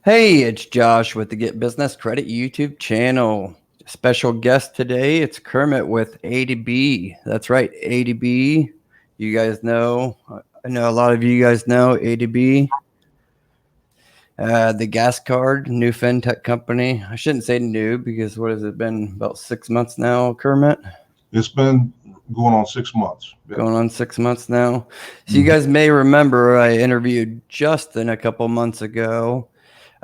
Hey, it's Josh with the Get Business Credit YouTube channel. Special guest today, it's Kermit with AtoB. That's right, AtoB. You guys know, I know a lot of you guys know AtoB. The gas card, new fintech company. I shouldn't say new because what has it been, about 6 months now, Kermit? It's been going on 6 months. Yeah. Going on 6 months now. So you guys may remember I interviewed Justin a couple months ago.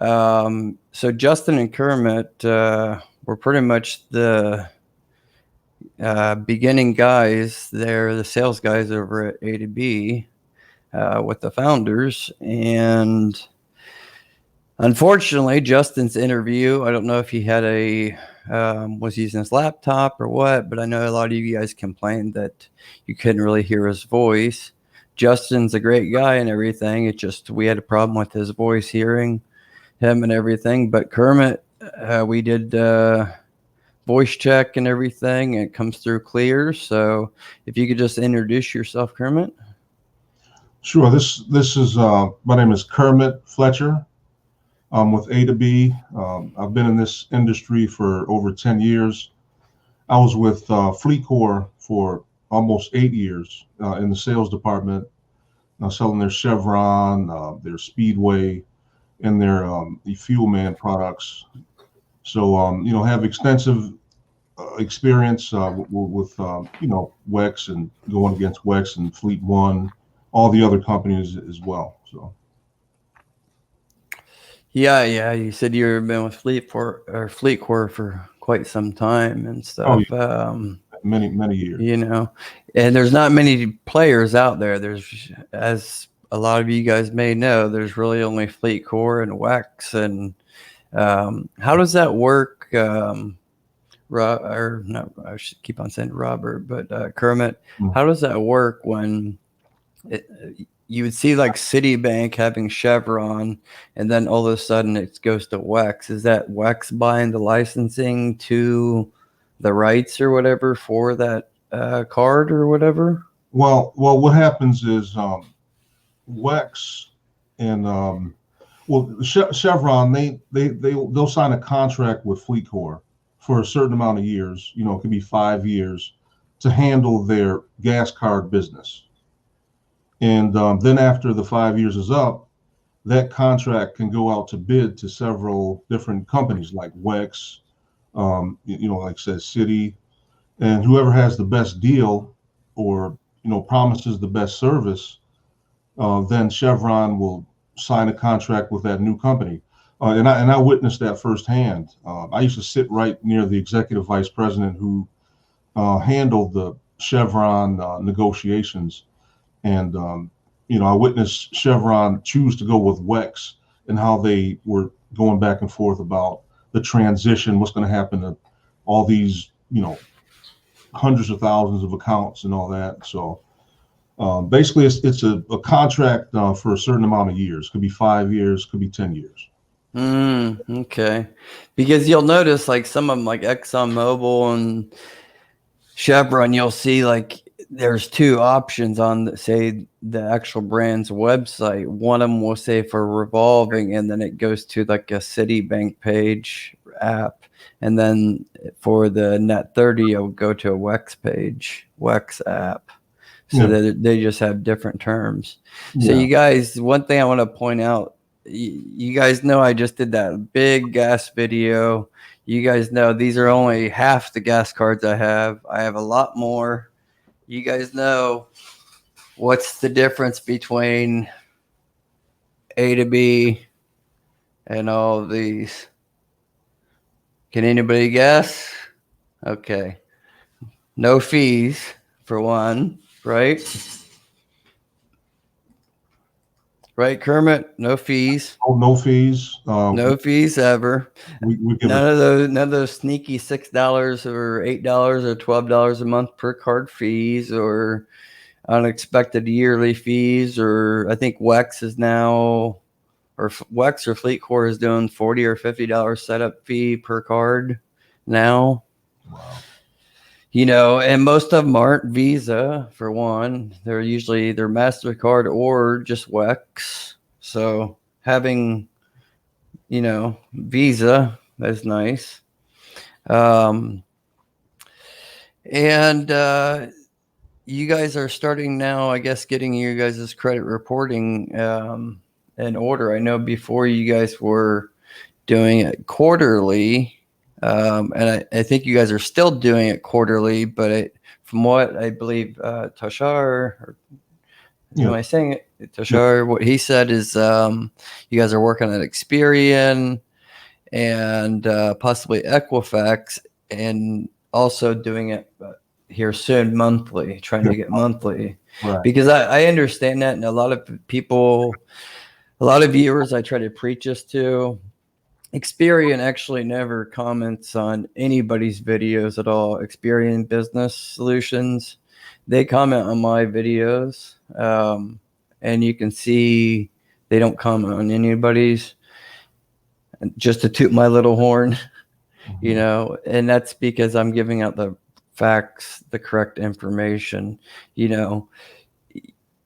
So Justin and Kermit were pretty much the beginning guys. They're the sales guys over at AtoB with the founders. And unfortunately, Justin's interview, I don't know if he had was using his laptop or what, but I know a lot of you guys complained that you couldn't really hear his voice. Justin's a great guy and everything. It's just we had a problem with his voice hearing him and everything. But Kermit, we did voice check and everything, and it comes through clear. So if you could just introduce yourself, Kermit. Sure. This is my name is Kermit Fletcher. I'm with AtoB. I've been in this industry for over 10 years. I was with FleetCor for almost 8 years in the sales department, selling their Chevron, their Speedway, and their the Fuelman products. So have extensive experience with WEX and going against WEX and Fleet One, all the other companies as well. So. Yeah. You said you've been with FleetCor for quite some time and stuff. Oh, yeah. Many years. And there's not many players out there. There's, as a lot of you guys may know, there's really only FleetCor and WEX. And how does that work? I should keep on saying Robert, but Kermit, how does that work when you would see like Citibank having Chevron, and then all of a sudden it goes to WEX? Is that WEX buying the licensing to the rights or whatever for that card or whatever? Well, what happens is WEX and Chevron, they'll sign a contract with FleetCor for a certain amount of years. It could be 5 years to handle their gas card business. And then after the 5 years is up, that contract can go out to bid to several different companies like WEX, like I said, Citi, and whoever has the best deal or promises the best service, then Chevron will sign a contract with that new company. And I witnessed that firsthand. I used to sit right near the executive vice president who handled the Chevron negotiations. And, I witnessed Chevron choose to go with WEX and how they were going back and forth about the transition, what's going to happen to all these, hundreds of thousands of accounts and all that. So basically, it's a contract for a certain amount of years. Could be 5 years, could be 10 years. Okay. Because you'll notice like some of them, like ExxonMobil and Chevron, you'll see like there's two options on say the actual brand's website. One of them will say for revolving, and then it goes to like a Citibank page app, and then for the net 30 it'll go to a WEX page, WEX app. So they just have different terms. So you guys, one thing I want to point out, you guys know I just did that big gas video. You guys know these are only half the gas cards I have. I have a lot more. You guys know what's the difference between AtoB and all of these? Can anybody guess? Okay. No fees, for one, right? Right, Kermit? No fees. Oh, no fees. No fees ever. None of those sneaky $6 or $8 or $12 a month per card fees, or unexpected yearly fees, or I think WEX is now, or WEX or FleetCor is doing $40 or $50 setup fee per card now. Wow. And most of them aren't Visa, for one. They're usually either MasterCard or just WEX. So having Visa. That's nice. And you guys are starting now, I guess, getting you guys' credit reporting in order. I know before you guys were doing it quarterly, and I think you guys are still doing it quarterly, but from what I believe Tashar, am I saying it? Tashar, what he said is you guys are working on Experian and possibly Equifax, and also doing it here soon monthly, trying to get monthly. Right. Because I understand that, and a lot of people, a lot of viewers I try to preach this to, Experian actually never comments on anybody's videos at all. Experian Business Solutions, they comment on my videos, and you can see they don't comment on anybody's. Just to toot my little horn, and that's because I'm giving out the facts, the correct information.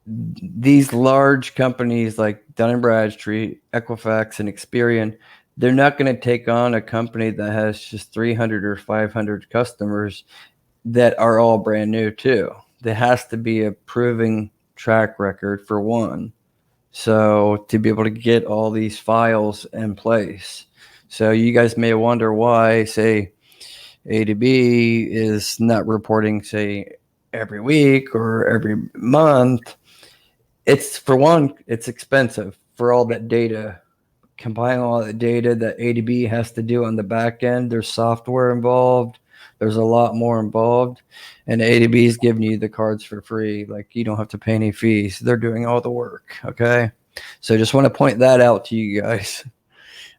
These large companies like Dun and Bradstreet, Equifax, and Experian, they're not going to take on a company that has just 300 or 500 customers that are all brand new too. There has to be a proving track record for one. So to be able to get all these files in place. So you guys may wonder why, say, AtoB is not reporting, say, every week or every month. It's, for one, it's expensive for all that data, compiling all the data that AtoB has to do on the back end. There's software involved. There's a lot more involved, and AtoB is giving you the cards for free. Like, you don't have to pay any fees. They're doing all the work. Okay, so I just want to point that out to you guys.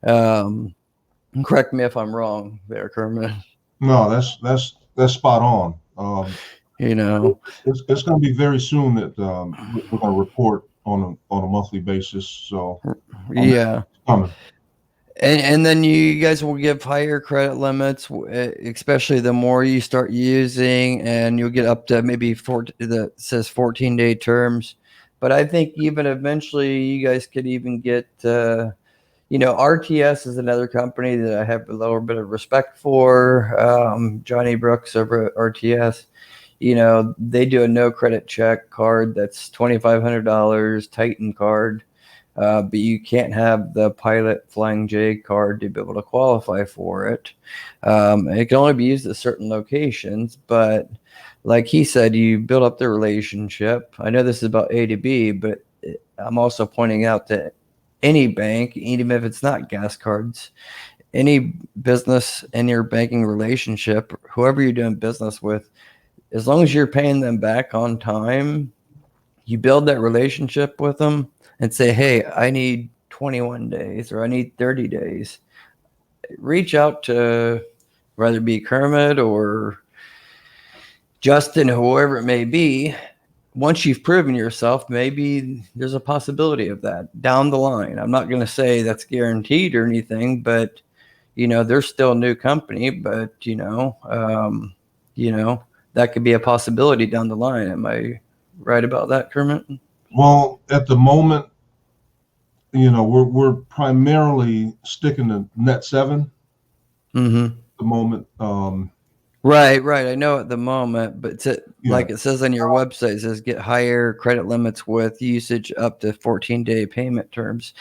Correct me if I'm wrong there, Kermit. No, that's spot on. It's going to be very soon that we're going to report on a monthly basis. So yeah. Coming. And then you guys will give higher credit limits, especially the more you start using, and you'll get up to maybe that says 14-day terms. But I think even eventually you guys could even get, RTS is another company that I have a little bit of respect for. Johnny Brooks over at RTS, they do a no credit check card that's $2,500, Titan card. But you can't have the Pilot Flying J card to be able to qualify for it. It can only be used at certain locations, but like he said, you build up the relationship. I know this is about AtoB, but I'm also pointing out that any bank, even if it's not gas cards, any business in your banking relationship, whoever you're doing business with, as long as you're paying them back on time, you build that relationship with them and say, hey, I need 21 days or I need 30 days. Reach out to whether it be Kermit or Justin, whoever it may be. Once you've proven yourself, maybe there's a possibility of that down the line. I'm not going to say that's guaranteed or anything, but they're still a new company, but that could be a possibility down the line. Am I right about that, Kermit? Well, at the moment, we're primarily sticking to net 7. Mm-hmm. At the moment. Right. I know at the moment, but like it says on your website, it says get higher credit limits with usage up to 14-day payment terms.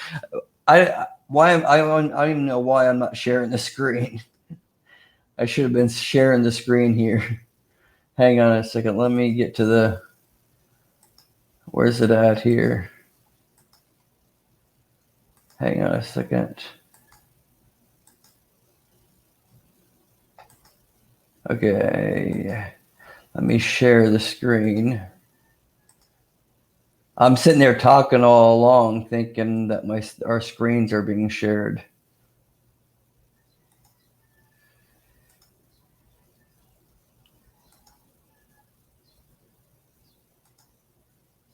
I don't even know why I'm not sharing the screen. I should have been sharing the screen here. Hang on a second. Let me get to where's it at here? Hang on a second. Okay, let me share the screen. I'm sitting there talking all along thinking that our screens are being shared.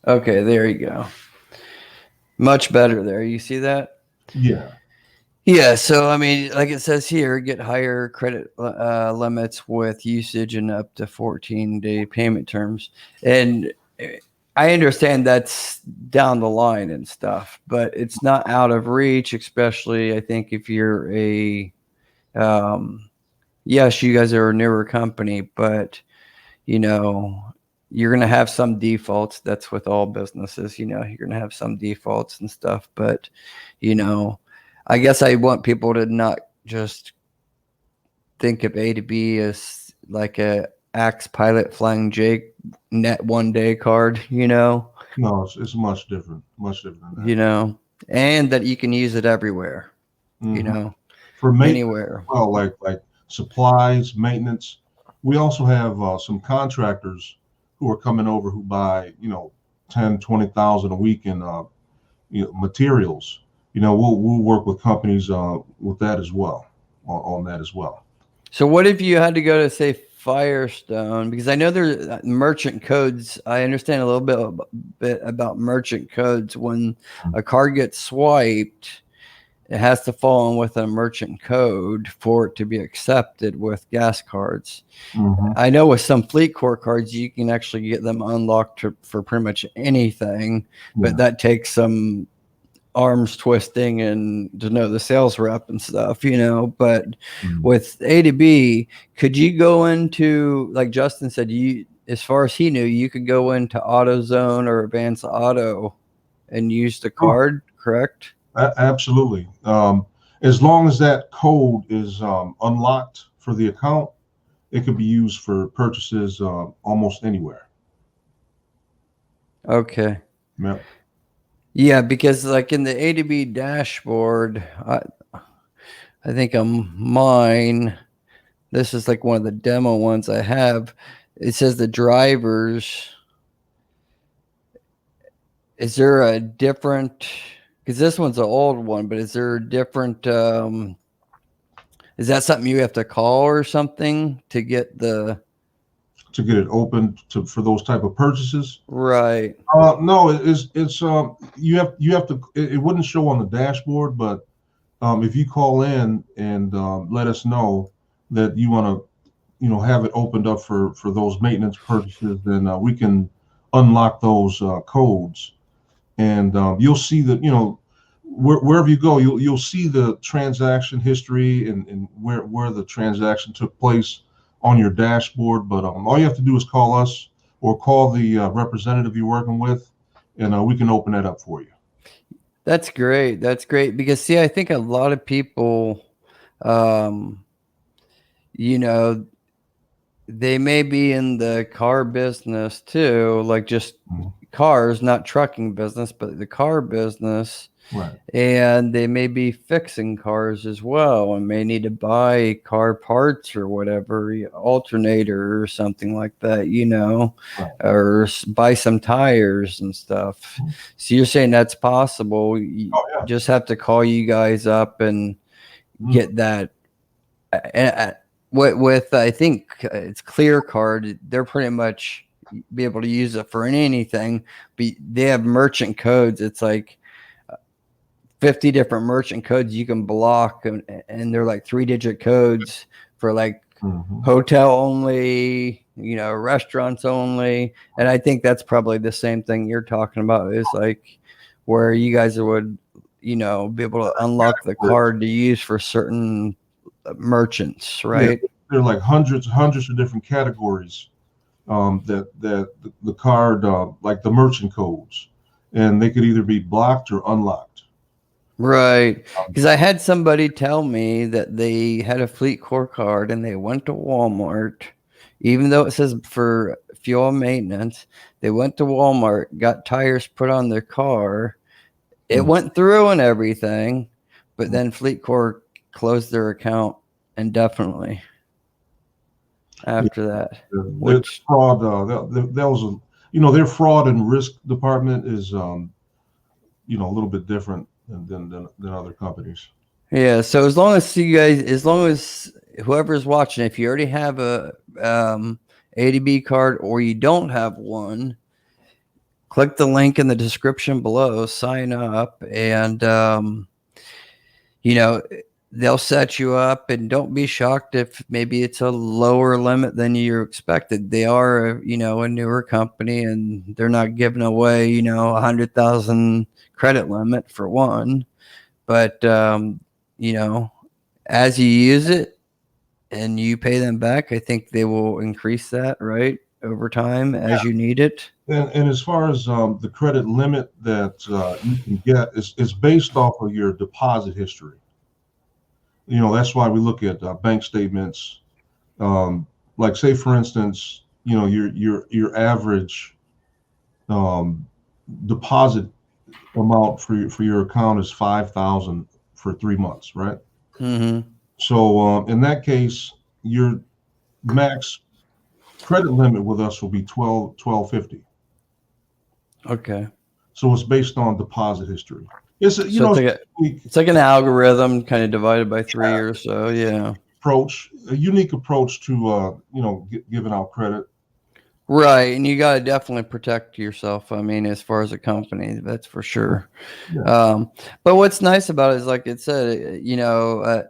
Okay, there you go. Much better there. You see that? Yeah. Yeah, so I mean, like it says here, get higher credit limits with usage and up to 14-day payment terms. And I understand that's down the line and stuff, but it's not out of reach, especially I think if you're yes, you guys are a newer company, but you know, you're going to have some defaults. That's with all businesses, you're going to have some defaults and stuff, but you know, I guess I want people to not just think of AtoB as like a Axe Pilot Flying J net 1 day card, No, it's much different than that. and that you can use it everywhere, Mm-hmm. For maintenance, anywhere. well, like supplies, maintenance. We also have some contractors who are coming over who buy 10, 20,000 a week in materials. We'll work with companies with that as well, on that as well. So what if you had to go to say Firestone? Because I know there's merchant codes. I understand a little bit about merchant codes. When a card gets swiped, it has to fall in with a merchant code for it to be accepted with gas cards. Mm-hmm. I know with some FleetCor cards, you can actually get them unlocked for pretty much anything, but that takes some arms twisting and to know the sales rep and stuff, but with AtoB, could you go into, like Justin said, as far as he knew, you could go into AutoZone or Advance Auto and use the card, correct? Absolutely. As long as that code is unlocked for the account, it could be used for purchases almost anywhere. Okay. Yep. Yeah, because like in the AtoB dashboard, I think on mine, this is like one of the demo ones I have. It says the drivers. Is there a different, because this one's an old one, but is there a different, is that something you have to call or something to get it open for those type of purchases? Right. No, it's you have to, it wouldn't show on the dashboard, but if you call in and let us know that you want to have it opened up for those maintenance purchases, then we can unlock those codes, and you'll see that wherever you go, you'll see the transaction history and where the transaction took place on your dashboard. But all you have to do is call us or call the representative you're working with, and we can open that up for you. That's great. That's great, because see, I think a lot of people, they may be in the car business too, like just cars, not trucking business, but the car business. Right. And they may be fixing cars as well and may need to buy car parts or whatever, alternator or something like that, Right. or buy some tires and stuff. So you're saying that's possible. You just have to call you guys up and get that. With I think it's Clear Card, they're pretty much be able to use it for anything, but they have merchant codes. It's like 50 different merchant codes you can block, and they're like 3-digit codes for like hotel only, restaurants only. And I think that's probably the same thing you're talking about, is like where you guys would, be able to unlock the card to use for certain merchants, right? Yeah, there are like hundreds of different categories that the card, like the merchant codes, and they could either be blocked or unlocked. Right. Because I had somebody tell me that they had a FleetCor card and they went to Walmart, even though it says for fuel maintenance, they went to Walmart, got tires put on their car. It went through and everything, but then FleetCor closed their account indefinitely after that. Which fraud, that was their fraud and risk department is a little bit different than other companies. Yeah, so as long as whoever's watching, if you already have a AtoB card or you don't have one, click the link in the description below, sign up, and they'll set you up, and don't be shocked if maybe it's a lower limit than you expected. They are, a newer company, and they're not giving away, 100,000 credit limit for one. But, as you use it and you pay them back, I think they will increase that, right, over time as you need it. And as far as the credit limit that you can get is based off of your deposit history. That's why we look at bank statements. Like say for instance, your average deposit amount for your account is 5,000 for 3 months, right? Mm-hmm. So in that case, your max credit limit with us will be 1250. Okay. So it's based on deposit history. It's So it's like an algorithm kind of divided by 3 or so. Yeah. A unique approach to giving out credit. Right. And you got to definitely protect yourself. I mean, as far as a company, that's for sure. Yeah. But what's nice about it is, like it said,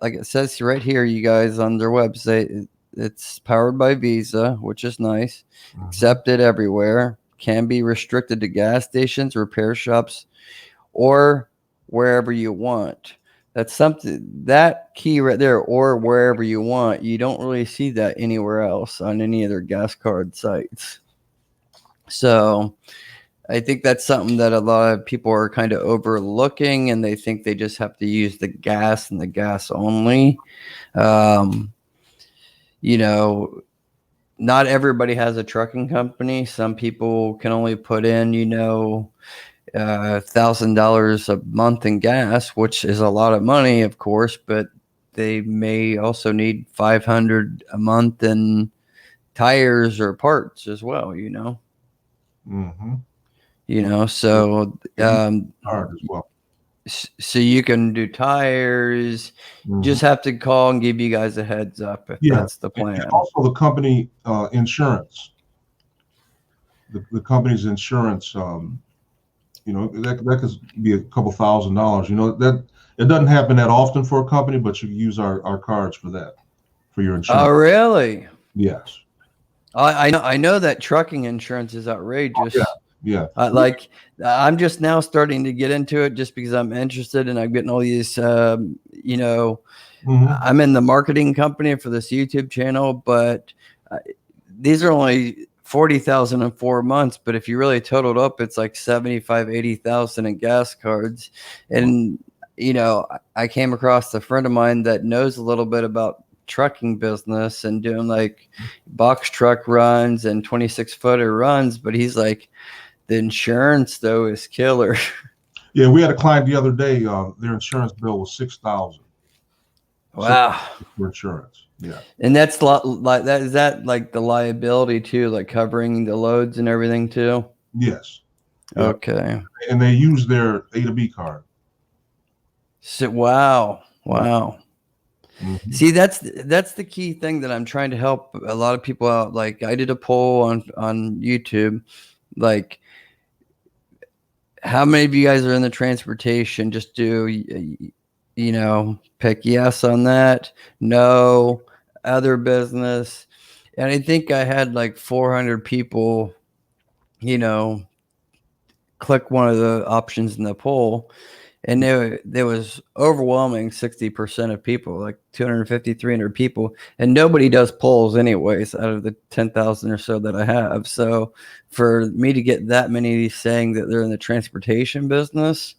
like it says right here, you guys on their website, it's powered by Visa, which is nice. Mhm. Accepted everywhere. Can be restricted to gas stations, repair shops, or wherever you want. That's something, that key right there, or wherever you want. You don't really see that anywhere else on any other gas card sites. So I think that's something that a lot of people are kind of overlooking, and they think they just have to use the gas and the gas only. Um, Not everybody has a trucking company. Some people can only put in, $1,000 a month in gas, which is a lot of money, of course, but they may also need 500 a month in tires or parts as well, Mm-hmm. So Hard as well. so you can do tires. Mm-hmm. Just have to call and give you guys a heads up if that's the plan. And also the company insurance. The company's insurance, that could be a couple $1,000s. That it doesn't happen that often for a company, but you use our cards for that, for your insurance. Oh, really? Yes. I know that trucking insurance is outrageous. Yeah. I'm just now starting to get into it just because I'm interested, and I'm getting all these, Mm-hmm. I'm in the marketing company for this YouTube channel, but these are only 40,000 in 4 months. But if you really totaled up, it's like 75, 80,000 in gas cards. And, I came across a friend of mine that knows a little bit about trucking business and doing like box truck runs and 26-footer runs. But he's like, the insurance though is killer. Yeah, we had a client the other day. Their insurance bill was $6,000. Wow. For insurance. Yeah. And that's like that. Is that like the liability too, like covering the loads and everything too? Yes. Yeah. Okay. And they use their AtoB card. So wow. Mm-hmm. See, that's the key thing that I'm trying to help a lot of people out. Like I did a poll on YouTube, like how many of you guys are in the transportation? Just do pick yes on that, no, other business. And I think I had like 400 people, click one of the options in the poll. And there was overwhelming 60% of people, like 250, 300 people. And nobody does polls anyways out of the 10,000 or so that I have. So for me to get that many saying that they're in the transportation business.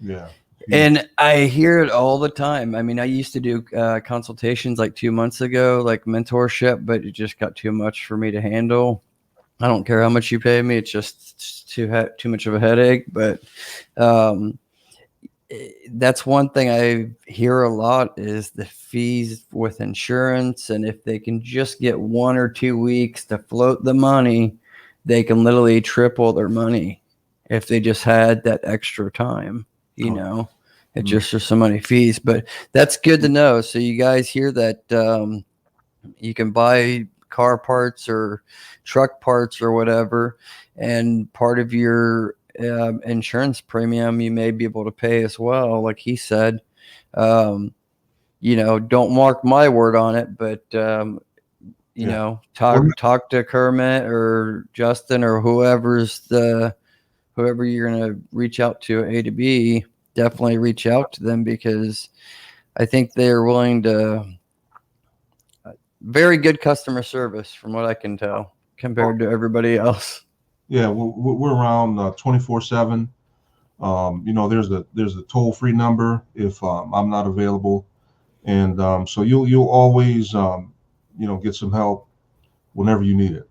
Yeah. And I hear it all the time. I mean, I used to do consultations like 2 months ago, like mentorship, but it just got too much for me to handle. I don't care how much you pay me. It's just too much of a headache. But that's one thing I hear a lot is the fees with insurance. And if they can just get 1 or 2 weeks to float the money, they can literally triple their money if they just had that extra time, It's just there's so many fees. But that's good to know. So you guys hear that you can buy car parts or truck parts or whatever, and part of your insurance premium you may be able to pay as well, like he said. Don't mark my word on it, but talk to Kermit or Justin or whoever you're going to reach out to at AtoB. Definitely reach out to them, because I think they're willing to. Very good customer service, from what I can tell, compared to everybody else. Yeah, we're around 24/7. There's a toll-free number if I'm not available, and so you'll always get some help whenever you need it.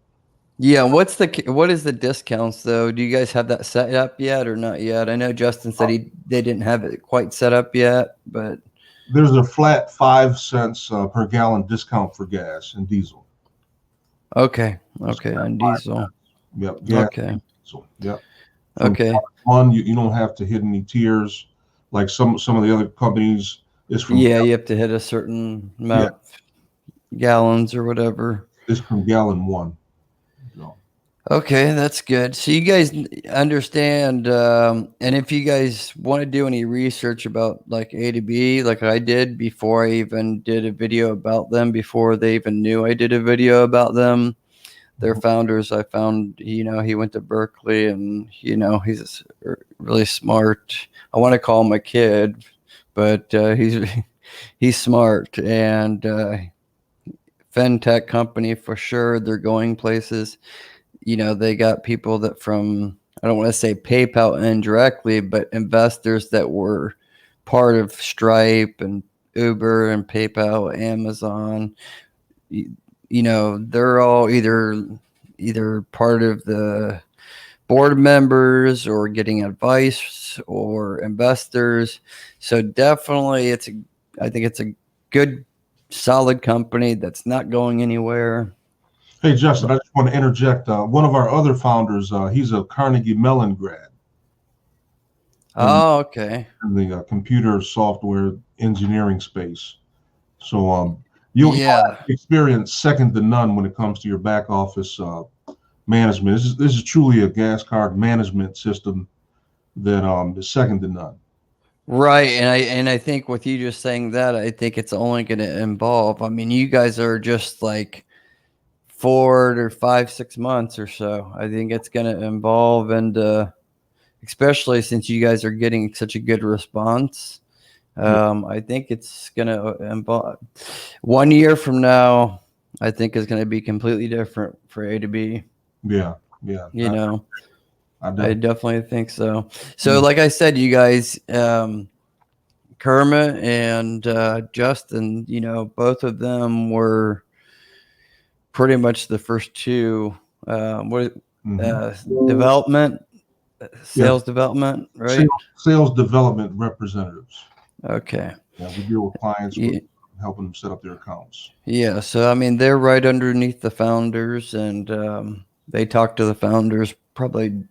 Yeah, what is the discounts though? Do you guys have that set up yet or not yet? I know Justin said they didn't have it quite set up yet, but there's a flat 5 cents per gallon discount for gas and diesel. Okay, on diesel. Yep. Gas, okay. Diesel. Yep. Okay. One, you don't have to hit any tiers like some of the other companies. It's from you have to hit a certain amount of gallons or whatever. It's from gallon 1. Okay, that's good. So you guys understand, and if you guys want to do any research about like AtoB, like I did before I even did a video about them, before they even knew I did a video about them, their founders, I found, he went to Berkeley, and, he's really smart. I want to call him a kid, but he's smart, and fintech company for sure. They're going places. They got people that from, I don't want to say PayPal indirectly, but investors that were part of Stripe and Uber and PayPal, Amazon. They're all either part of the board members or getting advice or investors. So definitely I think it's a good, solid company that's not going anywhere. Hey, Justin, I just want to interject. One of our other founders, he's a Carnegie Mellon grad. Okay. In the computer software engineering space. So you'll have experience second to none when it comes to your back office management. This is truly a gas card management system that is second to none. Right, and I think with you just saying that, I think it's only going to involve. I mean, you guys are just like 4 or 5, 6 months or so. I think it's going to involve, and especially since you guys are getting such a good response, I think it's going to involve. 1 year from now, I think is going to be completely different for AtoB. Yeah. I definitely think so. So, like I said, you guys, Kermit and Justin, both of them were pretty much the first two. Development, sales development, right? Sales development representatives. Okay. Yeah, we deal with clients, helping them set up their accounts. Yeah, so I mean, they're right underneath the founders, and they talk to the founders probably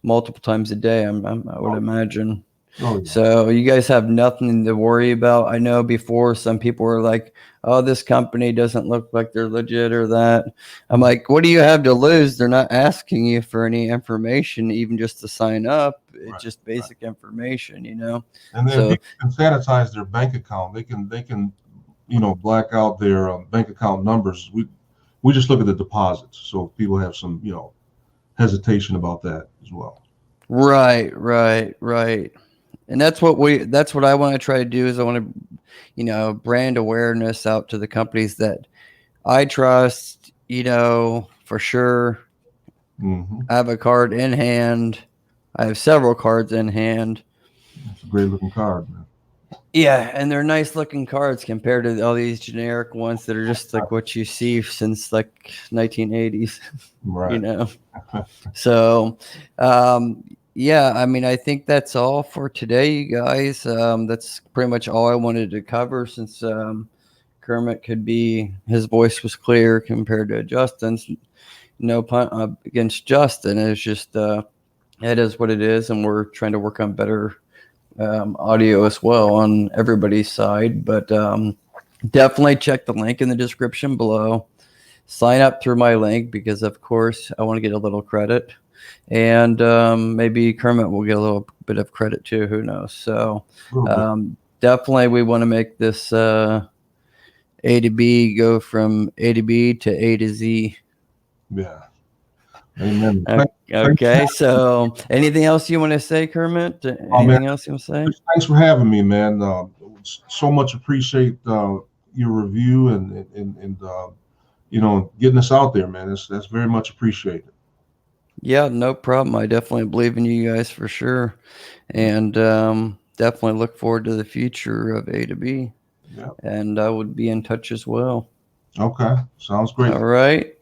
multiple times a day. I would imagine. Oh, yeah. So you guys have nothing to worry about. I know before some people were like, "Oh, this company doesn't look like they're legit or that." I'm like, "What do you have to lose? They're not asking you for any information, even just to sign up. It's just basic information, And then people can sanitize their bank account. They can black out their bank account numbers. We just look at the deposits, so people have some hesitation about that as well. Right. And that's what I want to try to do, is I want to, brand awareness out to the companies that I trust, for sure. Mm-hmm. I have a card in hand. I have several cards in hand. It's a great looking card, man. Yeah, and they're nice looking cards compared to all these generic ones that are just like what you see since like 1980s. Right. So, yeah, I mean, I think that's all for today, you guys. That's pretty much all I wanted to cover, since Kermit his voice was clear compared to Justin's. No pun against Justin. It's just, it is what it is, and we're trying to work on better audio as well on everybody's side. But definitely check the link in the description below. Sign up through my link, because of course I want to get a little credit, and maybe Kermit will get a little bit of credit too, who knows. So definitely we want to make this A to B go from A to B to A to Z. Yeah. Amen. Okay, so anything else you want to say, Kermit? Anything else you want to say? Thanks for having me, man. So much appreciate your review and getting us out there, man. That's very much appreciated. Yeah, no problem. I definitely believe in you guys for sure, and definitely look forward to the future of A to B. Yeah. And I would be in touch as well. Okay. Sounds great. All right.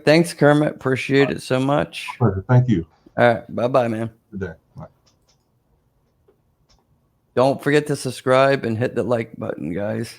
Thanks, Kermit. Appreciate it so much. Pleasure. Thank you. All right. Bye-bye, man. Good day. Bye. Don't forget to subscribe and hit the like button, guys.